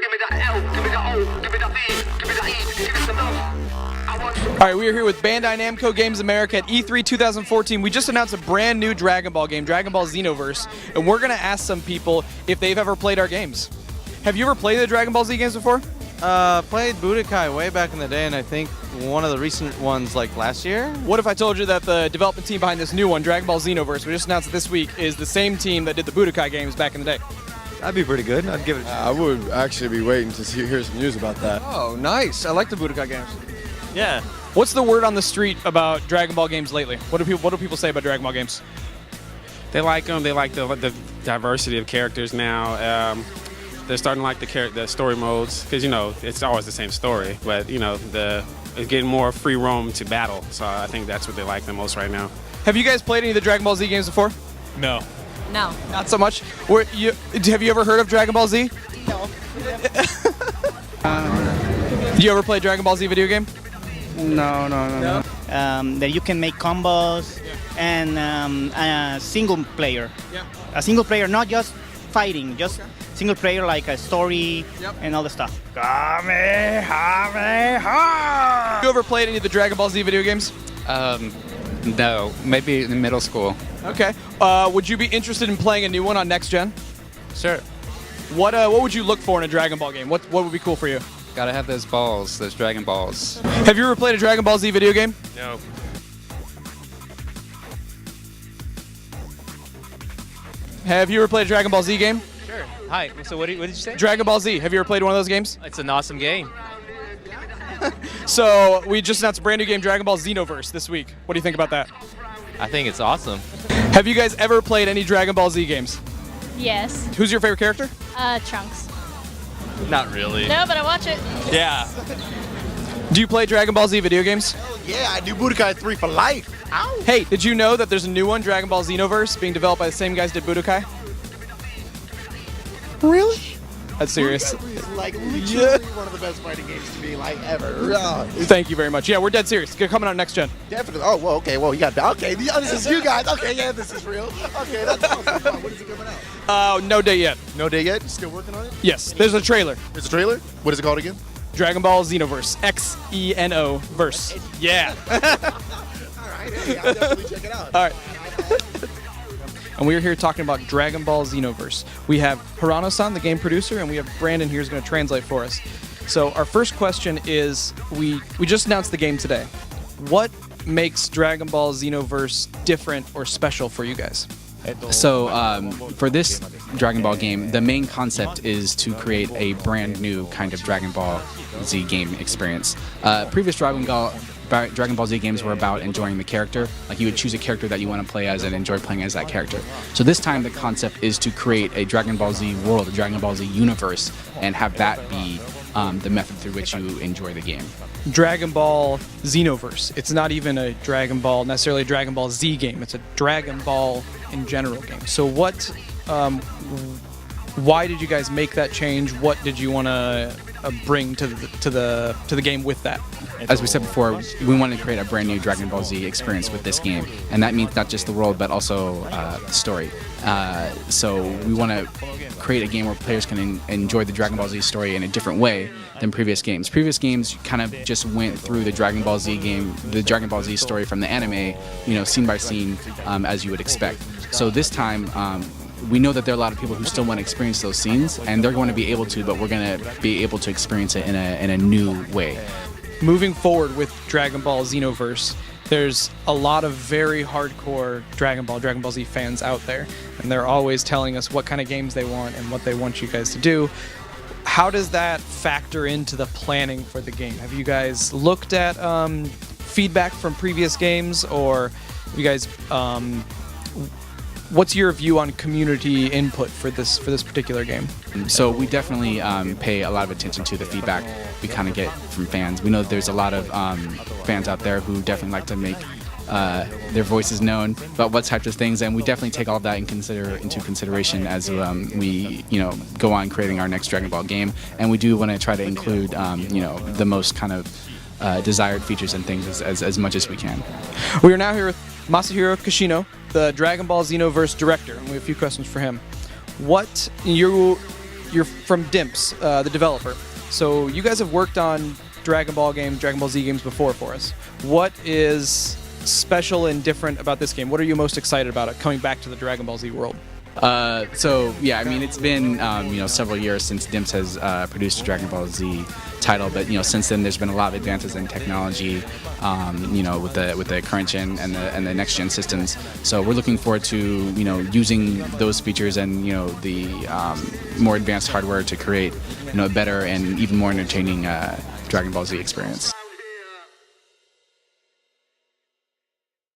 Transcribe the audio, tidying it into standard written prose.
Give me that L, give me that O, give me that V, give me that E, give me some love. I want some. All right, we are here with Bandai Namco Games America at E3 2014. We just announced a brand new Dragon Ball game, Dragon Ball Xenoverse, and we're going to ask some people if they've ever played our games. Have you ever played the Dragon Ball Z games before? Played Budokai way back in the day, and I think one of the recent ones like last year. What if I told you that the development team behind this new one, Dragon Ball Xenoverse, we just announced it this week, is the same team that did the Budokai games back in the day? That'd be pretty good. I'd give it a I would actually be waiting to hear some news about that. Oh, nice. I like the Budokai games. Yeah. What's the word on the street about Dragon Ball games lately? What do people say about Dragon Ball games? They like them. They like the diversity of characters now. They're starting to like the story modes because, you know, it's always the same story, but, you know, it's getting more free roam to battle. So I think that's what they like the most right now. Have you guys played any of the Dragon Ball Z games before? No. No. Not so much. Have you ever heard of Dragon Ball Z? No. Did you ever play Dragon Ball Z video game? No. That you can make combos and a single player. Yeah. A single player, not just fighting, just single player like a story and all the stuff. Kamehameha! You ever played any of the Dragon Ball Z video games? No, maybe in middle school. Okay. Would you be interested in playing a new one on next gen? Sure. What would you look for in a Dragon Ball game? What would be cool for you? Gotta have those balls, those Dragon Balls. Have you ever played a Dragon Ball Z video game? No. Have you ever played a Dragon Ball Z game? Sure. Hi. So what did you say? Dragon Ball Z. Have you ever played one of those games? It's an awesome game. So we just announced a brand new game, Dragon Ball Xenoverse, this week. What do you think about that? I think it's awesome. Have you guys ever played any Dragon Ball Z games? Yes. Who's your favorite character? Trunks. Not really. No, but I watch it. Yeah. Do you play Dragon Ball Z video games? Yeah, I do Budokai 3 for life. Ow! Hey, did you know that there's a new one, Dragon Ball Xenoverse, being developed by the same guys that did Budokai? Really? That's serious. It's like literally one of the best fighting games to me like ever. Thank you very much. Yeah, we're dead serious. It's coming out next gen. Definitely. Oh, well, okay. Well, you got okay. This is you guys. Okay, yeah, this is real. Okay, that's awesome. When is it coming out? No date yet. No day yet. Still working on it. Yes, there's a trailer. There's a trailer. What is it called again? Dragon Ball Xenoverse. X-E-N-O verse. Yeah. All right. Hey, I'll definitely check it out. All right. And we are here talking about Dragon Ball Xenoverse. We have Hirano-san, the game producer, and we have Brandon here who's going to translate for us. So our first question is, we just announced the game today. What makes Dragon Ball Xenoverse different or special for you guys? So for this Dragon Ball game, the main concept is to create a brand new kind of Dragon Ball Z game experience. Previous Dragon Ball Z games were about enjoying the character. Like you would choose a character that you want to play as and enjoy playing as that character. So this time the concept is to create a Dragon Ball Z world, a Dragon Ball Z universe, and have that be the method through which you enjoy the game. Dragon Ball Xenoverse. It's not even a necessarily Dragon Ball Z game. It's a Dragon Ball in general game. So why did you guys make that change? What did you want to bring to the game with that? As we said before, we wanted to create a brand new Dragon Ball Z experience with this game, and that means not just the world, but also the story. So we want to create a game where players can enjoy the Dragon Ball Z story in a different way than previous games. Previous games kind of just went through the Dragon Ball Z game, the Dragon Ball Z story from the anime, scene by scene, as you would expect. So this time, we know that there are a lot of people who still want to experience those scenes, and they're going to be able to, but we're going to be able to experience it in a new way. Moving forward with Dragon Ball Xenoverse, there's a lot of very hardcore Dragon Ball Z fans out there, and they're always telling us what kind of games they want and what they want you guys to do. How does that factor into the planning for the game? Have you guys looked at feedback from previous games, or have you guys what's your view on community input for this particular game? So we definitely pay a lot of attention to the feedback we kind of get from fans. We know that there's a lot of fans out there who definitely like to make their voices known about what types of things, and we definitely take all of that into consideration as we go on creating our next Dragon Ball game. And we do want to try to include the most kind of desired features and things as much as we can. We are now here with Masahiro Kishino, the Dragon Ball Xenoverse director, and we have a few questions for him. you're from Dimps, the developer. So you guys have worked on Dragon Ball games, Dragon Ball Z games before for us. What is special and different about this game? What are you most excited about it coming back to the Dragon Ball Z world? So yeah, I mean, it's been several years since Dimps has produced a Dragon Ball Z title, but since then there's been a lot of advances in technology, with the current gen and the next gen systems. So we're looking forward to using those features and the more advanced hardware to create a better and even more entertaining Dragon Ball Z experience.